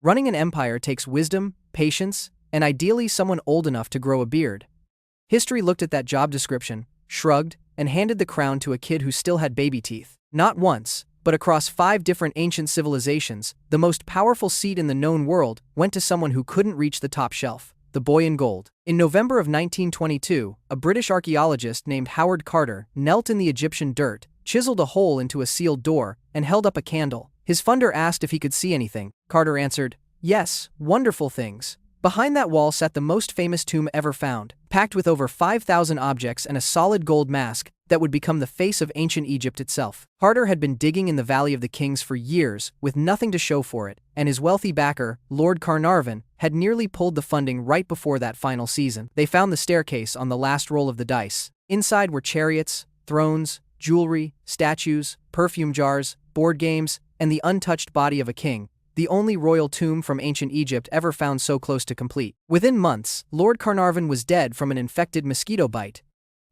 Running an empire takes wisdom, patience, and ideally someone old enough to grow a beard. History looked at that job description, shrugged, and handed the crown to a kid who still had baby teeth. Not once, but across 5 different ancient civilizations, the most powerful seat in the known world went to someone who couldn't reach the top shelf, the boy in gold. In November of 1922, a British archaeologist named Howard Carter knelt in the Egyptian dirt, chiseled a hole into a sealed door, and held up a candle. His funder asked if he could see anything. Carter answered, "Yes, wonderful things." Behind that wall sat the most famous tomb ever found, packed with over 5,000 objects and a solid gold mask that would become the face of ancient Egypt itself. Carter had been digging in the Valley of the Kings for years with nothing to show for it, and his wealthy backer, Lord Carnarvon, had nearly pulled the funding right before that final season. They found the staircase on the last roll of the dice. Inside were chariots, thrones, jewelry, statues, perfume jars, board games, and the untouched body of a king, the only royal tomb from ancient Egypt ever found so close to complete. Within months, Lord Carnarvon was dead from an infected mosquito bite,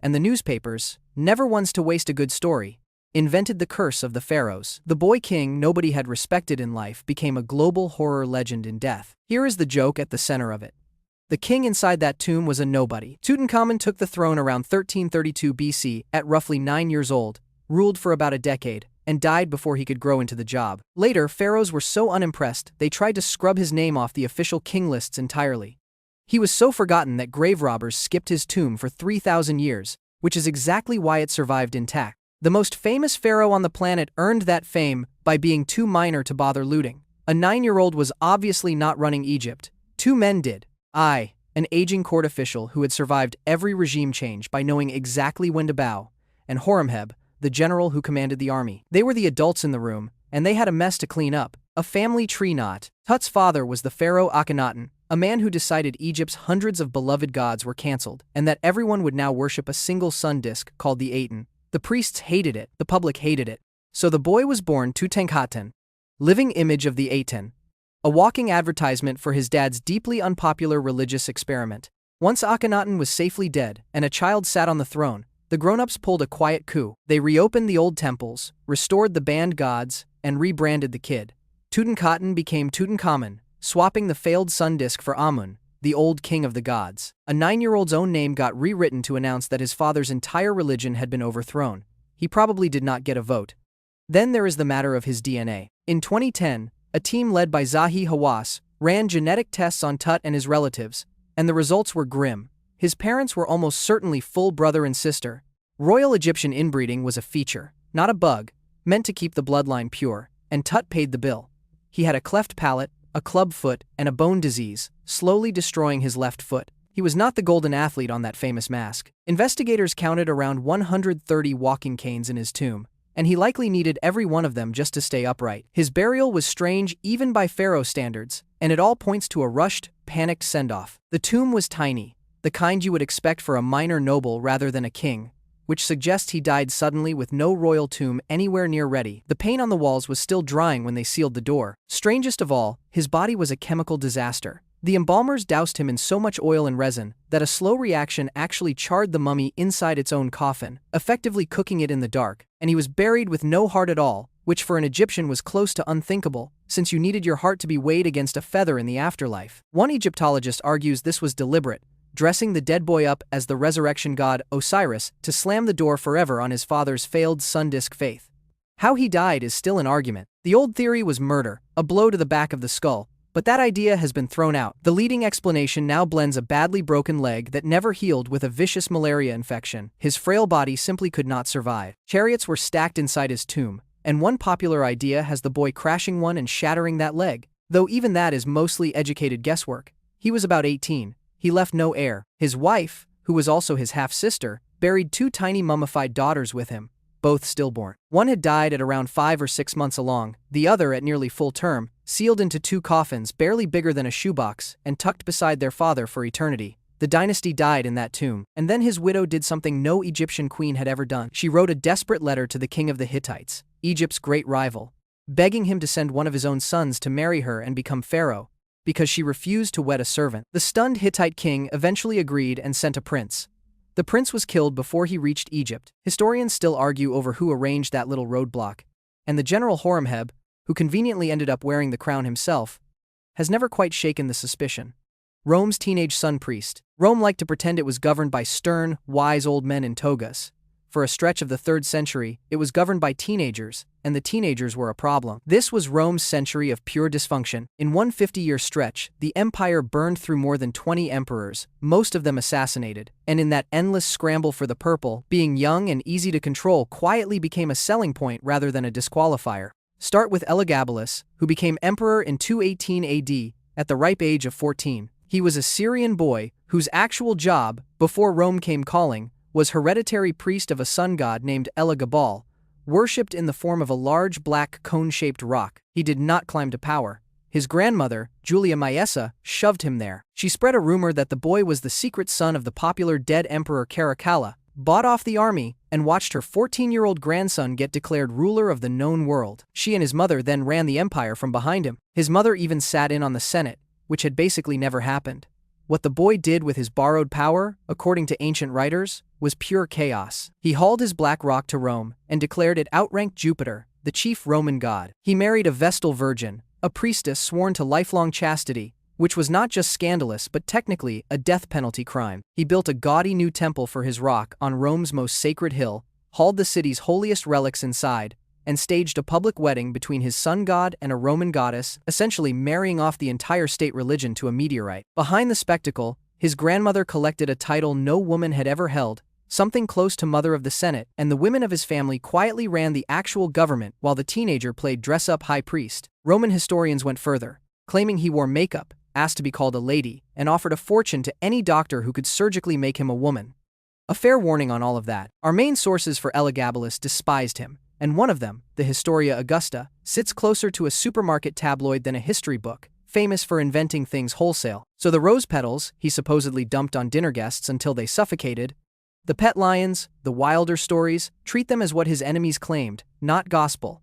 and the newspapers, never ones to waste a good story, invented the curse of the pharaohs. The boy king nobody had respected in life became a global horror legend in death. Here is the joke at the center of it. The king inside that tomb was a nobody. Tutankhamun took the throne around 1332 BC at roughly 9 years old, ruled for about a decade, and died before he could grow into the job. Later, pharaohs were so unimpressed they tried to scrub his name off the official king lists entirely. He was so forgotten that grave robbers skipped his tomb for 3,000 years, which is exactly why it survived intact. The most famous pharaoh on the planet earned that fame by being too minor to bother looting. A 9-year-old was obviously not running Egypt. 2 men did. An aging court official who had survived every regime change by knowing exactly when to bow, and Horemheb, the general who commanded the army. They were the adults in the room, and they had a mess to clean up. A family tree knot. Tut's father was the pharaoh Akhenaten, a man who decided Egypt's hundreds of beloved gods were cancelled, and that everyone would now worship a single sun disk called the Aten. The priests hated it, the public hated it. So the boy was born Tutankhaten, living image of the Aten, a walking advertisement for his dad's deeply unpopular religious experiment. Once Akhenaten was safely dead, and a child sat on the throne, the grown-ups pulled a quiet coup. They reopened the old temples, restored the banned gods, and rebranded the kid. Tutankhaten became Tutankhamun, swapping the failed sun disk for Amun, the old king of the gods. A 9-year-old's own name got rewritten to announce that his father's entire religion had been overthrown. He probably did not get a vote. Then there is the matter of his DNA. In 2010, a team led by Zahi Hawass ran genetic tests on Tut and his relatives, and the results were grim. His parents were almost certainly full brother and sister. Royal Egyptian inbreeding was a feature, not a bug, meant to keep the bloodline pure, and Tut paid the bill. He had a cleft palate, a club foot, and a bone disease, slowly destroying his left foot. He was not the golden athlete on that famous mask. Investigators counted around 130 walking canes in his tomb, and he likely needed every one of them just to stay upright. His burial was strange even by pharaoh standards, and it all points to a rushed, panicked send-off. The tomb was tiny, the kind you would expect for a minor noble rather than a king, which suggests he died suddenly with no royal tomb anywhere near ready. The paint on the walls was still drying when they sealed the door. Strangest of all, his body was a chemical disaster. The embalmers doused him in so much oil and resin that a slow reaction actually charred the mummy inside its own coffin, effectively cooking it in the dark, and he was buried with no heart at all, which for an Egyptian was close to unthinkable, since you needed your heart to be weighed against a feather in the afterlife. One Egyptologist argues this was deliberate, dressing the dead boy up as the resurrection god Osiris to slam the door forever on his father's failed sun disk faith. How he died is still an argument. The old theory was murder, a blow to the back of the skull, but that idea has been thrown out. The leading explanation now blends a badly broken leg that never healed with a vicious malaria infection. His frail body simply could not survive. Chariots were stacked inside his tomb, and one popular idea has the boy crashing one and shattering that leg. Though even that is mostly educated guesswork. He was about 18. He left no heir. His wife, who was also his half-sister, buried 2 tiny mummified daughters with him, both stillborn. One had died at around 5 or 6 months along, the other at nearly full term, sealed into 2 coffins barely bigger than a shoebox and tucked beside their father for eternity. The dynasty died in that tomb, and then his widow did something no Egyptian queen had ever done. She wrote a desperate letter to the king of the Hittites, Egypt's great rival, begging him to send one of his own sons to marry her and become pharaoh, because she refused to wed a servant. The stunned Hittite king eventually agreed and sent a prince. The prince was killed before he reached Egypt. Historians still argue over who arranged that little roadblock, and the general Horemheb, who conveniently ended up wearing the crown himself, has never quite shaken the suspicion. Rome's teenage sun priest. Rome liked to pretend it was governed by stern, wise old men in togas. For a stretch of the 3rd century, it was governed by teenagers, and the teenagers were a problem. This was Rome's century of pure dysfunction. In one 50-year stretch, the empire burned through more than 20 emperors, most of them assassinated, and in that endless scramble for the purple, being young and easy to control quietly became a selling point rather than a disqualifier. Start with Elagabalus, who became emperor in 218 AD, at the ripe age of 14. He was a Syrian boy whose actual job, before Rome came calling, was hereditary priest of a sun god named Elagabal, worshipped in the form of a large black cone-shaped rock. He did not climb to power. His grandmother, Julia Maesa, shoved him there. She spread a rumor that the boy was the secret son of the popular dead emperor Caracalla, bought off the army, and watched her 14-year-old grandson get declared ruler of the known world. She and his mother then ran the empire from behind him. His mother even sat in on the Senate, which had basically never happened. What the boy did with his borrowed power, according to ancient writers, was pure chaos. He hauled his black rock to Rome and declared it outranked Jupiter, the chief Roman god. He married a Vestal virgin, a priestess sworn to lifelong chastity, which was not just scandalous but technically a death penalty crime. He built a gaudy new temple for his rock on Rome's most sacred hill, hauled the city's holiest relics inside, and staged a public wedding between his sun god and a Roman goddess, essentially marrying off the entire state religion to a meteorite. Behind the spectacle, his grandmother collected a title no woman had ever held, something close to Mother of the Senate, and the women of his family quietly ran the actual government while the teenager played dress-up high priest. Roman historians went further, claiming he wore makeup, asked to be called a lady, and offered a fortune to any doctor who could surgically make him a woman. A fair warning on all of that. Our main sources for Elagabalus despised him, and one of them, the Historia Augusta, sits closer to a supermarket tabloid than a history book, famous for inventing things wholesale. So the rose petals he supposedly dumped on dinner guests until they suffocated, the pet lions, the wilder stories, treat them as what his enemies claimed, not gospel.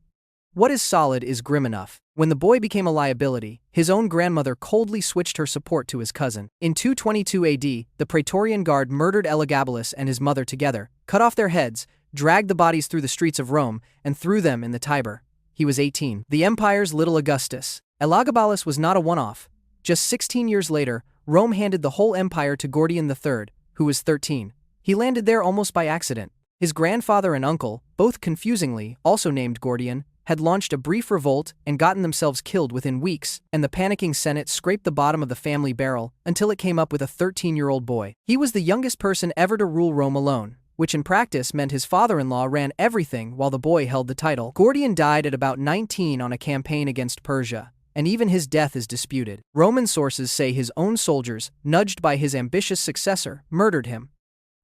What is solid is grim enough. When the boy became a liability, his own grandmother coldly switched her support to his cousin. In 222 AD, the Praetorian Guard murdered Elagabalus and his mother together, cut off their heads, dragged the bodies through the streets of Rome, and threw them in the Tiber. He was 18. The empire's little Augustus. Elagabalus was not a one-off. Just 16 years later, Rome handed the whole empire to Gordian III, who was 13. He landed there almost by accident. His grandfather and uncle, both confusingly also named Gordian, had launched a brief revolt and gotten themselves killed within weeks, and the panicking Senate scraped the bottom of the family barrel until it came up with a 13-year-old boy. He was the youngest person ever to rule Rome alone, which in practice meant his father-in-law ran everything while the boy held the title. Gordian died at about 19 on a campaign against Persia, and even his death is disputed. Roman sources say his own soldiers, nudged by his ambitious successor, murdered him.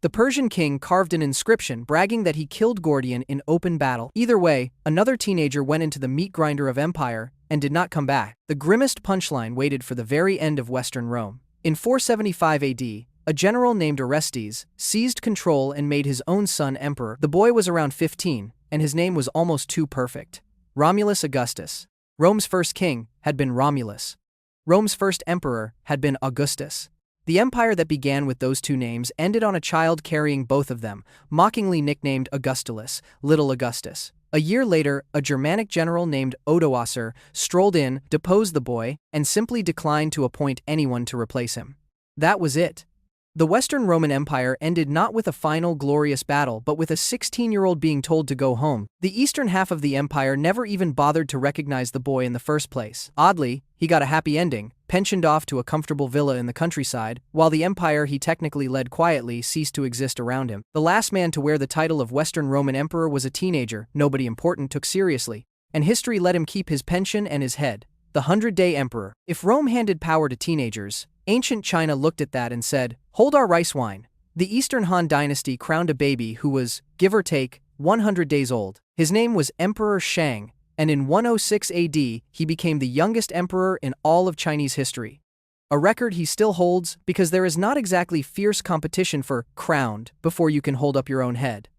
The Persian king carved an inscription bragging that he killed Gordian in open battle. Either way, another teenager went into the meat grinder of empire and did not come back. The grimmest punchline waited for the very end of Western Rome. In 475 AD, a general named Orestes seized control and made his own son emperor. The boy was around 15, and his name was almost too perfect. Romulus Augustus. Rome's first king had been Romulus. Rome's first emperor had been Augustus. The empire that began with those two names ended on a child carrying both of them, mockingly nicknamed Augustulus, Little Augustus. A year later, a Germanic general named Odoacer strolled in, deposed the boy, and simply declined to appoint anyone to replace him. That was it. The Western Roman Empire ended not with a final glorious battle but with a 16-year-old being told to go home. The eastern half of the empire never even bothered to recognize the boy in the first place. Oddly, he got a happy ending, pensioned off to a comfortable villa in the countryside, while the empire he technically led quietly ceased to exist around him. The last man to wear the title of Western Roman Emperor was a teenager nobody important took seriously, and history let him keep his pension and his head, the 100-day emperor. If Rome handed power to teenagers, ancient China looked at that and said, "Hold our rice wine." The Eastern Han dynasty crowned a baby who was, give or take, 100 days old. His name was Emperor Shang, and in 106 AD, he became the youngest emperor in all of Chinese history. A record he still holds because there is not exactly fierce competition for crowned before you can hold up your own head.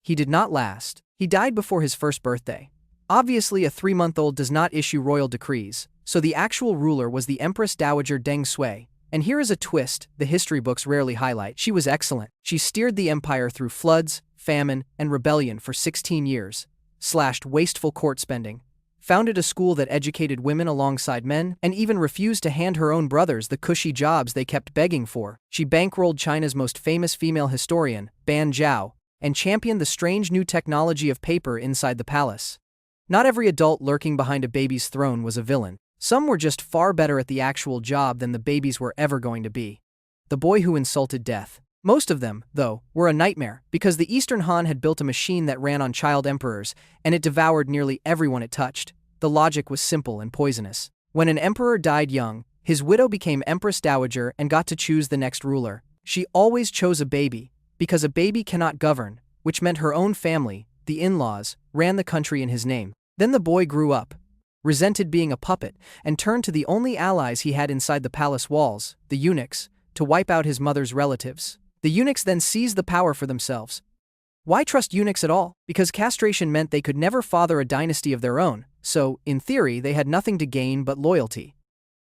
He did not last. He died before his first birthday. Obviously, a 3-month-old does not issue royal decrees, so the actual ruler was the Empress Dowager Deng Sui. And here is a twist the history books rarely highlight. She was excellent. She steered the empire through floods, famine, and rebellion for 16 years, slashed wasteful court spending, founded a school that educated women alongside men, and even refused to hand her own brothers the cushy jobs they kept begging for. She bankrolled China's most famous female historian, Ban Zhao, and championed the strange new technology of paper inside the palace. Not every adult lurking behind a baby's throne was a villain. Some were just far better at the actual job than the babies were ever going to be. The boy who insulted death. Most of them, though, were a nightmare, because the Eastern Han had built a machine that ran on child emperors, and it devoured nearly everyone it touched. The logic was simple and poisonous. When an emperor died young, his widow became Empress Dowager and got to choose the next ruler. She always chose a baby, because a baby cannot govern, which meant her own family, the in-laws, ran the country in his name. Then the boy grew up, resented being a puppet, and turned to the only allies he had inside the palace walls, the eunuchs, to wipe out his mother's relatives. The eunuchs then seized the power for themselves. Why trust eunuchs at all? Because castration meant they could never father a dynasty of their own, so, in theory, they had nothing to gain but loyalty.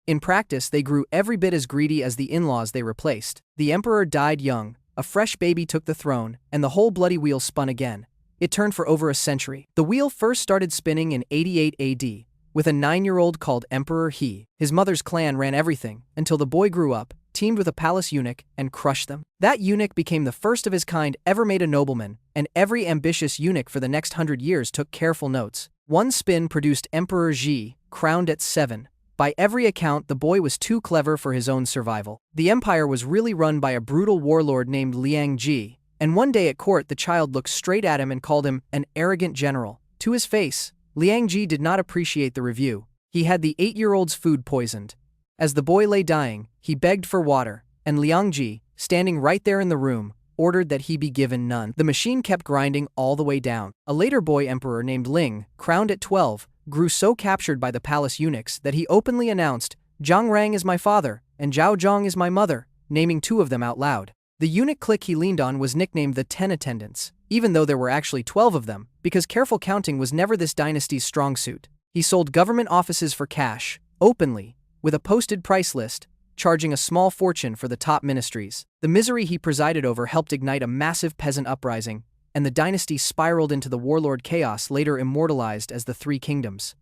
In practice, they grew every bit as greedy as the in-laws they replaced. The emperor died young, a fresh baby took the throne, and the whole bloody wheel spun again. It turned for over a century. The wheel first started spinning in 88 AD, with a 9-year-old called Emperor He. His mother's clan ran everything, until the boy grew up, teamed with a palace eunuch, and crushed them. That eunuch became the first of his kind ever made a nobleman, and every ambitious eunuch for the next 100 years took careful notes. One spin produced Emperor Ji, crowned at 7. By every account, the boy was too clever for his own survival. The empire was really run by a brutal warlord named Liang Ji, and one day at court the child looked straight at him and called him an arrogant general. To his face, Liang Ji did not appreciate the review. He had the 8-year-old's food poisoned. As the boy lay dying, he begged for water, and Liang Ji, standing right there in the room, ordered that he be given none. The machine kept grinding all the way down. A later boy emperor named Ling, crowned at 12, grew so captured by the palace eunuchs that he openly announced, "Zhang Rang is my father, and Zhao Zhang is my mother," naming 2 of them out loud. The eunuch clique he leaned on was nicknamed the 10 Attendants, even though there were actually 12 of them, because careful counting was never this dynasty's strong suit. He sold government offices for cash, openly, with a posted price list, charging a small fortune for the top ministries. The misery he presided over helped ignite a massive peasant uprising, and the dynasty spiraled into the warlord chaos later immortalized as the Three Kingdoms.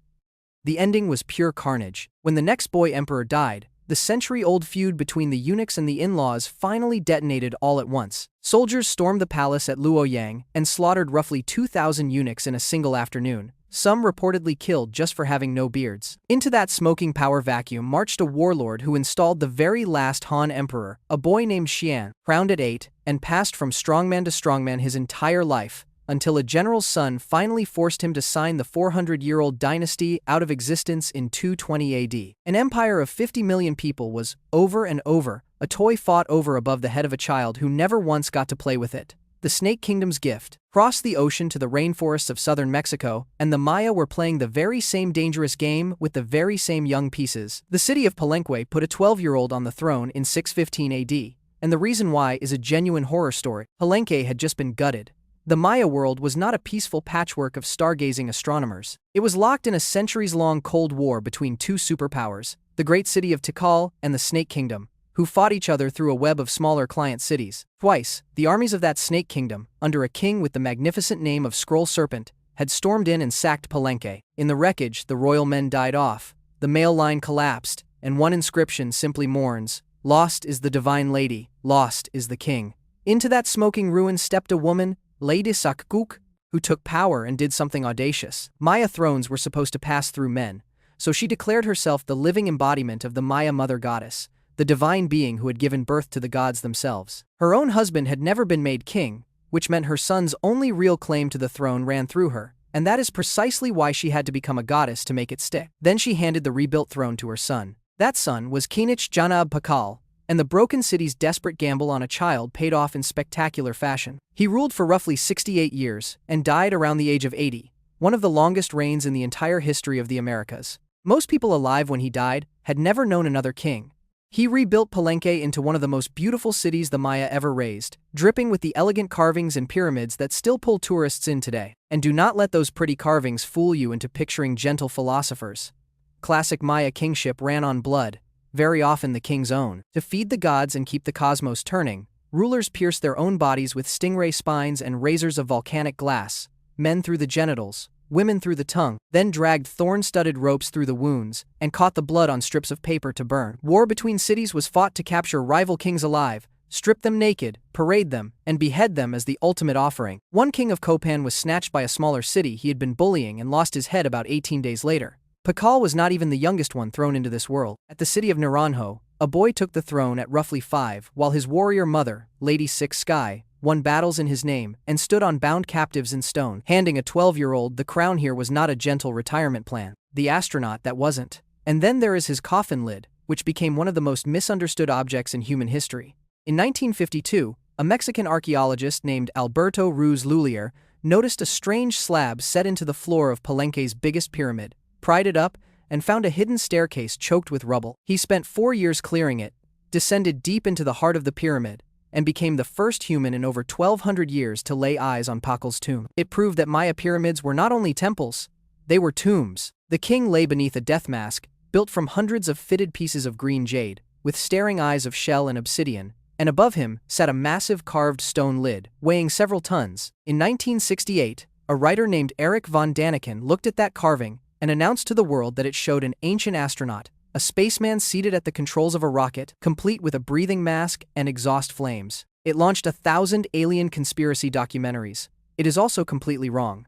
The ending was pure carnage. When the next boy emperor died, the century-old feud between the eunuchs and the in-laws finally detonated all at once. Soldiers stormed the palace at Luoyang and slaughtered roughly 2,000 eunuchs in a single afternoon, some reportedly killed just for having no beards. Into that smoking power vacuum marched a warlord who installed the very last Han emperor, a boy named Xian, crowned at 8, and passed from strongman to strongman his entire life, until a general's son finally forced him to sign the 400-year-old dynasty out of existence in 220 AD. An empire of 50 million people was, over and over, a toy fought over above the head of a child who never once got to play with it. The Snake Kingdom's gift. Crossed the ocean to the rainforests of southern Mexico, and the Maya were playing the very same dangerous game with the very same young pieces. The city of Palenque put a 12-year-old on the throne in 615 AD, and the reason why is a genuine horror story. Palenque had just been gutted. The Maya world was not a peaceful patchwork of stargazing astronomers. It was locked in a centuries-long Cold War between 2 superpowers, the great city of Tikal and the Snake Kingdom, who fought each other through a web of smaller client cities. Twice, the armies of that Snake Kingdom, under a king with the magnificent name of Scroll Serpent, had stormed in and sacked Palenque. In the wreckage, the royal men died off, the male line collapsed, and one inscription simply mourns, "Lost is the divine lady, lost is the king." Into that smoking ruin stepped a woman, Lady Sakguk, who took power and did something audacious. Maya thrones were supposed to pass through men, so she declared herself the living embodiment of the Maya mother goddess, the divine being who had given birth to the gods themselves. Her own husband had never been made king, which meant her son's only real claim to the throne ran through her, and that is precisely why she had to become a goddess to make it stick. Then she handed the rebuilt throne to her son. That son was Kinich Janab Pakal, and the broken city's desperate gamble on a child paid off in spectacular fashion. He ruled for roughly 68 years, and died around the age of 80, one of the longest reigns in the entire history of the Americas. Most people alive when he died had never known another king. He rebuilt Palenque into one of the most beautiful cities the Maya ever raised, dripping with the elegant carvings and pyramids that still pull tourists in today. And do not let those pretty carvings fool you into picturing gentle philosophers. Classic Maya kingship ran on blood, very often the king's own. To feed the gods and keep the cosmos turning, rulers pierced their own bodies with stingray spines and razors of volcanic glass, men through the genitals, women through the tongue, then dragged thorn-studded ropes through the wounds, and caught the blood on strips of paper to burn. War between cities was fought to capture rival kings alive, strip them naked, parade them, and behead them as the ultimate offering. One king of Copan was snatched by a smaller city he had been bullying and lost his head about 18 days later. Pakal was not even the youngest one thrown into this world. At the city of Naranjo, a boy took the throne at roughly 5, while his warrior mother, Lady Six Sky, won battles in his name and stood on bound captives in stone. Handing a 12-year-old the crown here was not a gentle retirement plan. The astronaut that wasn't. And then there is his coffin lid, which became one of the most misunderstood objects in human history. In 1952, a Mexican archaeologist named Alberto Ruiz Lulier noticed a strange slab set into the floor of Palenque's biggest pyramid, pried it up, and found a hidden staircase choked with rubble. He spent 4 years clearing it, descended deep into the heart of the pyramid, and became the first human in over 1,200 years to lay eyes on Pakal's tomb. It proved that Maya pyramids were not only temples, they were tombs. The king lay beneath a death mask, built from hundreds of fitted pieces of green jade, with staring eyes of shell and obsidian, and above him sat a massive carved stone lid, weighing several tons. In 1968, a writer named Eric von Daniken looked at that carving and announced to the world that it showed an ancient astronaut, a spaceman seated at the controls of a rocket, complete with a breathing mask and exhaust flames. It launched 1,000 alien conspiracy documentaries. It is also completely wrong.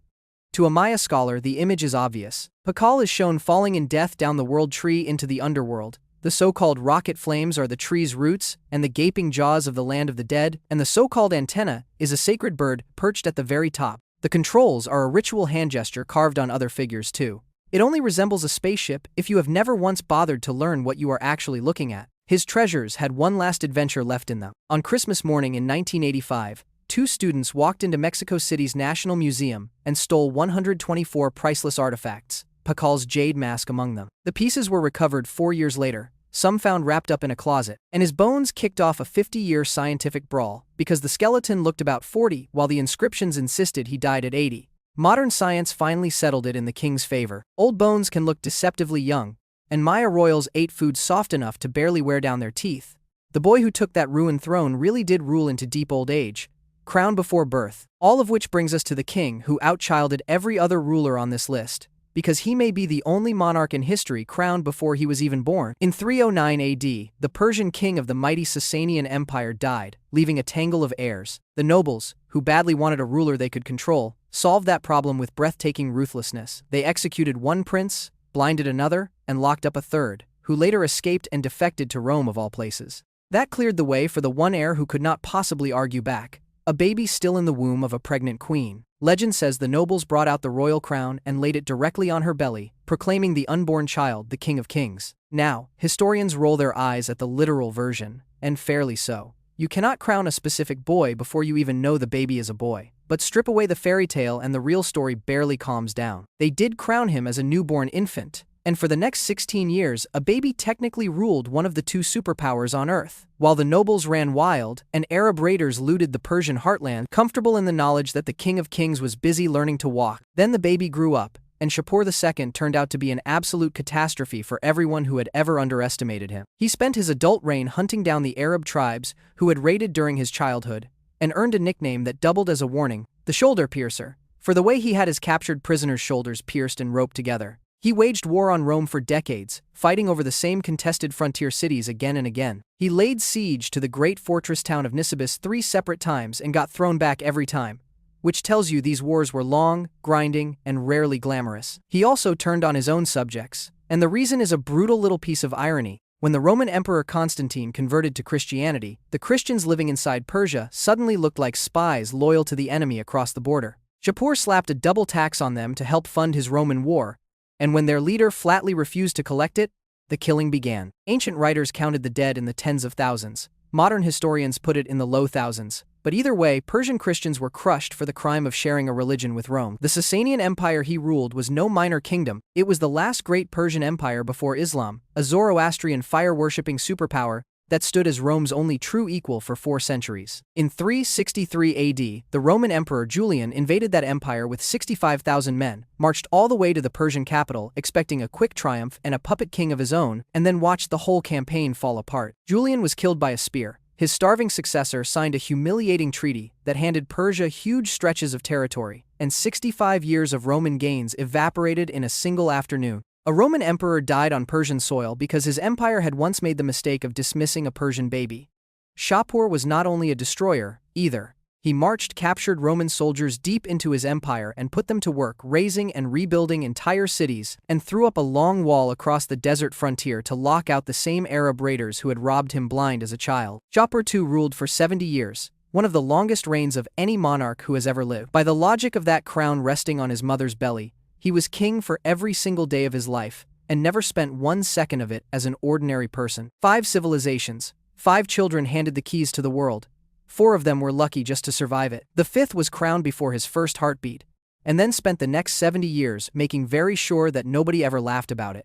To a Maya scholar, the image is obvious. Pakal is shown falling in death down the world tree into the underworld. The so-called rocket flames are the tree's roots and the gaping jaws of the land of the dead, and the so-called antenna is a sacred bird perched at the very top. The controls are a ritual hand gesture carved on other figures too. It only resembles a spaceship if you have never once bothered to learn what you are actually looking at. His treasures had one last adventure left in them. On Christmas morning in 1985, 2 students walked into Mexico City's National Museum and stole 124 priceless artifacts, Pakal's jade mask among them. The pieces were recovered 4 years later, some found wrapped up in a closet, and his bones kicked off a 50-year scientific brawl because the skeleton looked about 40 while the inscriptions insisted he died at 80. Modern science finally settled it in the king's favor. Old bones can look deceptively young, and Maya royals ate food soft enough to barely wear down their teeth. The boy who took that ruined throne really did rule into deep old age, crowned before birth. All of which brings us to the king who outchilded every other ruler on this list, because he may be the only monarch in history crowned before he was even born. In 309 AD, the Persian king of the mighty Sasanian Empire died, leaving a tangle of heirs. The nobles, who badly wanted a ruler they could control, solved that problem with breathtaking ruthlessness. They executed one prince, blinded another, and locked up a third, who later escaped and defected to Rome of all places. That cleared the way for the one heir who could not possibly argue back, a baby still in the womb of a pregnant queen. Legend says the nobles brought out the royal crown and laid it directly on her belly, proclaiming the unborn child the King of Kings. Now, historians roll their eyes at the literal version, and fairly so. You cannot crown a specific boy before you even know the baby is a boy. But strip away the fairy tale and the real story barely calms down. They did crown him as a newborn infant, and for the next 16 years, a baby technically ruled one of the 2 superpowers on Earth. While the nobles ran wild and Arab raiders looted the Persian heartland, comfortable in the knowledge that the King of Kings was busy learning to walk. Then the baby grew up, and Shapur II turned out to be an absolute catastrophe for everyone who had ever underestimated him. He spent his adult reign hunting down the Arab tribes who had raided during his childhood, and earned a nickname that doubled as a warning, the shoulder piercer, for the way he had his captured prisoners' shoulders pierced and roped together. He waged war on Rome for decades, fighting over the same contested frontier cities again and again. He laid siege to the great fortress town of Nisibis 3 separate times and got thrown back every time, which tells you these wars were long, grinding, and rarely glamorous. He also turned on his own subjects, and the reason is a brutal little piece of irony. When the Roman Emperor Constantine converted to Christianity, the Christians living inside Persia suddenly looked like spies loyal to the enemy across the border. Shapur slapped a double tax on them to help fund his Roman war, and when their leader flatly refused to collect it, the killing began. Ancient writers counted the dead in the tens of thousands. Modern historians put it in the low thousands. But either way, Persian Christians were crushed for the crime of sharing a religion with Rome. The Sasanian Empire he ruled was no minor kingdom. It was the last great Persian empire before Islam, a Zoroastrian fire-worshipping superpower that stood as Rome's only true equal for 4 centuries. In 363 AD, the Roman Emperor Julian invaded that empire with 65,000 men, marched all the way to the Persian capital expecting a quick triumph and a puppet king of his own, and then watched the whole campaign fall apart. Julian was killed by a spear, His starving successor signed a humiliating treaty that handed Persia huge stretches of territory, and 65 years of Roman gains evaporated in a single afternoon. A Roman emperor died on Persian soil because his empire had once made the mistake of dismissing a Persian baby. Shapur was not only a destroyer, either. He marched captured Roman soldiers deep into his empire and put them to work razing and rebuilding entire cities, and threw up a long wall across the desert frontier to lock out the same Arab raiders who had robbed him blind as a child. Shapur II ruled for 70 years, one of the longest reigns of any monarch who has ever lived. By the logic of that crown resting on his mother's belly, he was king for every single day of his life, and never spent 1 second of it as an ordinary person. 5 civilizations, 5 children handed the keys to the world. 4 of them were lucky just to survive it. The 5th was crowned before his first heartbeat, and then spent the next 70 years making very sure that nobody ever laughed about it.